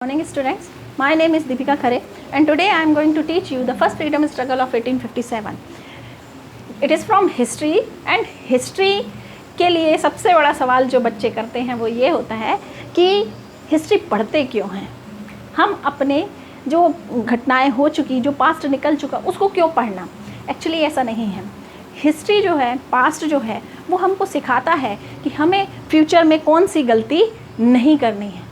Morning students, my name is Deepika Khare and today I am going to teach you the first freedom struggle of 1857. It is from history and history के लिए सबसे बड़ा सवाल जो बच्चे करते हैं वो ये होता है कि हिस्ट्री पढ़ते क्यों हैं, हम अपने जो घटनाएं हो चुकी, जो पास्ट निकल चुका उसको क्यों पढ़ना। एक्चुअली ऐसा नहीं है। हिस्ट्री जो है, पास्ट जो है, वो हमको सिखाता है कि हमें फ्यूचर में कौन सी गलती नहीं करनी है।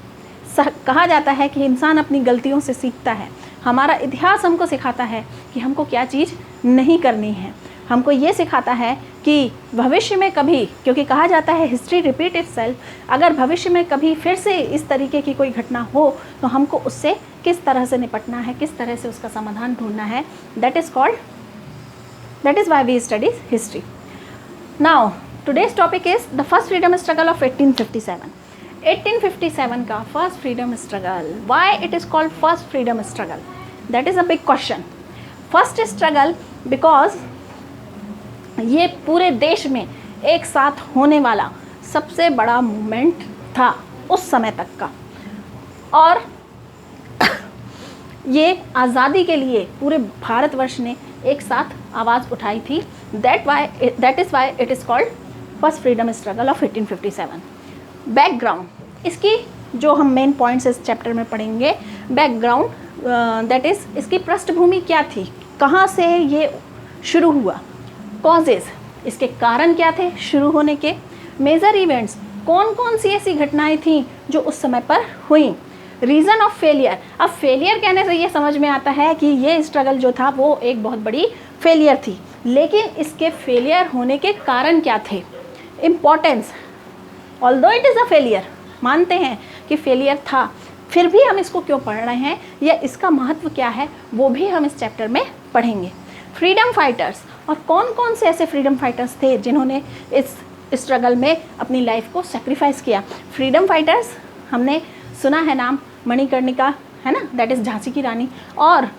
कहा जाता है कि इंसान अपनी गलतियों से सीखता है। हमारा इतिहास हमको सिखाता है कि हमको क्या चीज़ नहीं करनी है। हमको ये सिखाता है कि भविष्य में कभी, क्योंकि कहा जाता है हिस्ट्री रिपीट इटसेल्फ, अगर भविष्य में कभी फिर से इस तरीके की कोई घटना हो तो हमको उससे किस तरह से निपटना है, किस तरह से उसका समाधान ढूंढना है। That is why we study history. Now today's topic is the first freedom struggle of 1857। 1857 का first freedom struggle, why it is called first freedom struggle, that is a big question. First struggle because ये पूरे देश में एक साथ होने वाला सबसे बड़ा मूवमेंट था उस समय तक का, और ये आज़ादी के लिए पूरे भारतवर्ष ने एक साथ आवाज़ उठाई थी। That is Y it is called first freedom struggle of 1857। Background, इसकी जो हम मेन पॉइंट्स इस चैप्टर में पढ़ेंगे, बैकग्राउंड दैट इज़ इसकी पृष्ठभूमि क्या थी, कहाँ से ये शुरू हुआ, कॉजेज़, इसके कारण क्या थे शुरू होने के, मेजर इवेंट्स, कौन कौन सी ऐसी घटनाएं थीं जो उस समय पर हुई, रीज़न ऑफ फेलियर। अब फेलियर कहने से ये समझ में आता है कि ये स्ट्रगल जो था वो एक बहुत बड़ी फेलियर थी, लेकिन इसके फेलियर होने के कारण क्या थे, importance. Although it is a failure, मानते हैं कि फेलियर था, फिर भी हम इसको क्यों पढ़ रहे हैं या इसका महत्व क्या है, वो भी हम इस चैप्टर में पढ़ेंगे। फ्रीडम फाइटर्स, और कौन कौन से ऐसे फ्रीडम फाइटर्स थे जिन्होंने इस स्ट्रगल में अपनी लाइफ को सेक्रीफाइस किया। फ्रीडम फाइटर्स हमने सुना है नाम, मणिकर्णिका है ना, दैट इज़ झांसी की रानी, और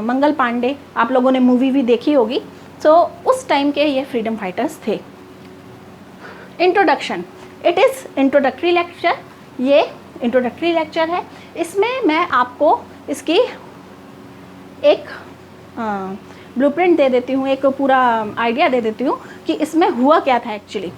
मंगल पांडे, आप लोगों ने मूवी भी देखी होगी। सो उस टाइम के ये फ्रीडम फाइटर्स थे। Introduction, it is introductory lecture, ये इंट्रोडक्टरी लेक्चर है। इसमें मैं आपको इसकी एक ब्लूप्रिंट दे देती हूँ, एक पूरा आइडिया दे देती हूँ कि इसमें हुआ क्या था एक्चुअली।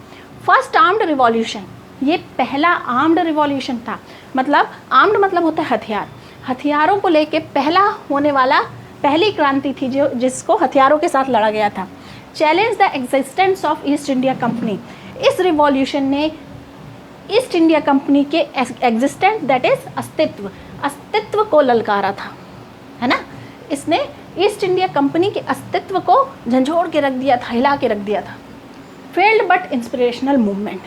फर्स्ट आर्म्ड रिवॉल्यूशन, ये पहला आर्म्ड रिवॉल्यूशन था। मतलब आर्म्ड मतलब होता है हथियार, हथियारों को लेके पहला होने वाला पहली क्रांति थी जो जिसको हथियारों के साथ लड़ा गया था। Challenge the existence of east India company, इस रिवॉल्यूशन ने ईस्ट इंडिया कंपनी के एग्जिस्टेंस दैट इज़ अस्तित्व को ललकारा था, है ना। इसने ईस्ट इंडिया कंपनी के अस्तित्व को झंझोड़ के रख दिया था, हिला के रख दिया था। फेल्ड बट इंस्पिरेशनल मूवमेंट,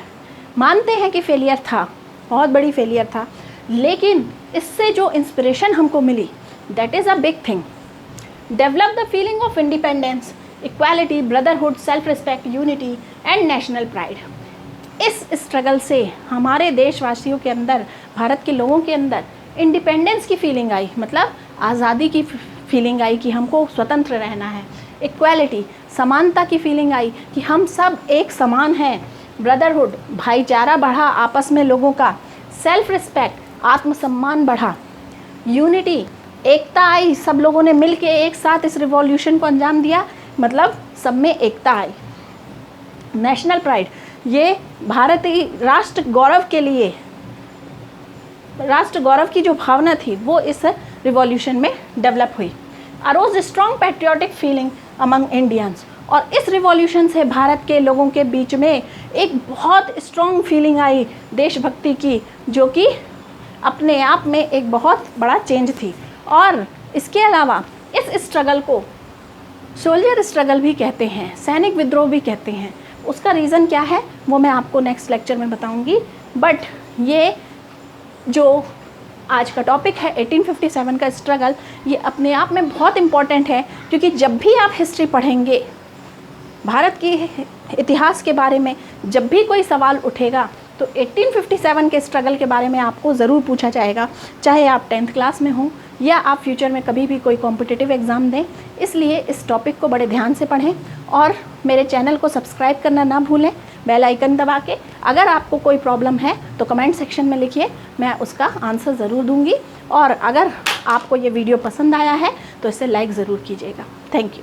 मानते हैं कि फेलियर था, बहुत बड़ी फेलियर था, लेकिन इससे जो इंस्पिरेशन हमको मिली that is a big thing. Develop the feeling of independence, equality, brotherhood, self respect, unity and national pride. इस स्ट्रगल से हमारे देशवासियों के अंदर, भारत के लोगों के अंदर इंडिपेंडेंस की फीलिंग आई, मतलब आज़ादी की फीलिंग आई कि हमको स्वतंत्र रहना है। इक्वालिटी, समानता की फीलिंग आई कि हम सब एक समान हैं। ब्रदरहुड, भाईचारा बढ़ा आपस में लोगों का। सेल्फ रिस्पेक्ट, आत्मसम्मान बढ़ा। यूनिटी, एकता आई, सब लोगों ने मिल के एक साथ इस रिवॉल्यूशन को अंजाम दिया, मतलब सब में एकता आई। नेशनल प्राइड, ये भारतीय राष्ट्र गौरव के लिए, राष्ट्र गौरव की जो भावना थी वो इस रिवॉल्यूशन में डेवलप हुई। Arose strong patriotic feeling among Indians, और इस रिवॉल्यूशन से भारत के लोगों के बीच में एक बहुत स्ट्रॉन्ग फीलिंग आई देशभक्ति की, जो कि अपने आप में एक बहुत बड़ा चेंज थी। और इसके अलावा इस स्ट्रगल को सोल्जर स्ट्रगल भी कहते हैं, सैनिक विद्रोह भी कहते हैं। उसका रीज़न क्या है वो मैं आपको नेक्स्ट लेक्चर में बताऊंगी, बट ये जो आज का टॉपिक है 1857 का स्ट्रगल, ये अपने आप में बहुत इम्पॉर्टेंट है, क्योंकि जब भी आप हिस्ट्री पढ़ेंगे, भारत के इतिहास के बारे में जब भी कोई सवाल उठेगा तो 1857 के स्ट्रगल के बारे में आपको ज़रूर पूछा जाएगा, चाहे आप 10th क्लास में हों या आप फ्यूचर में कभी भी कोई कॉम्पिटिटिव एग्ज़ाम दें। इसलिए इस टॉपिक को बड़े ध्यान से पढ़ें और मेरे चैनल को सब्सक्राइब करना ना भूलें। बेल आइकन दबा के। अगर आपको कोई प्रॉब्लम है तो कमेंट सेक्शन में लिखिए, मैं उसका आंसर ज़रूर दूंगी। और अगर आपको ये वीडियो पसंद आया है तो इसे लाइक ज़रूर कीजिएगा। Thank you.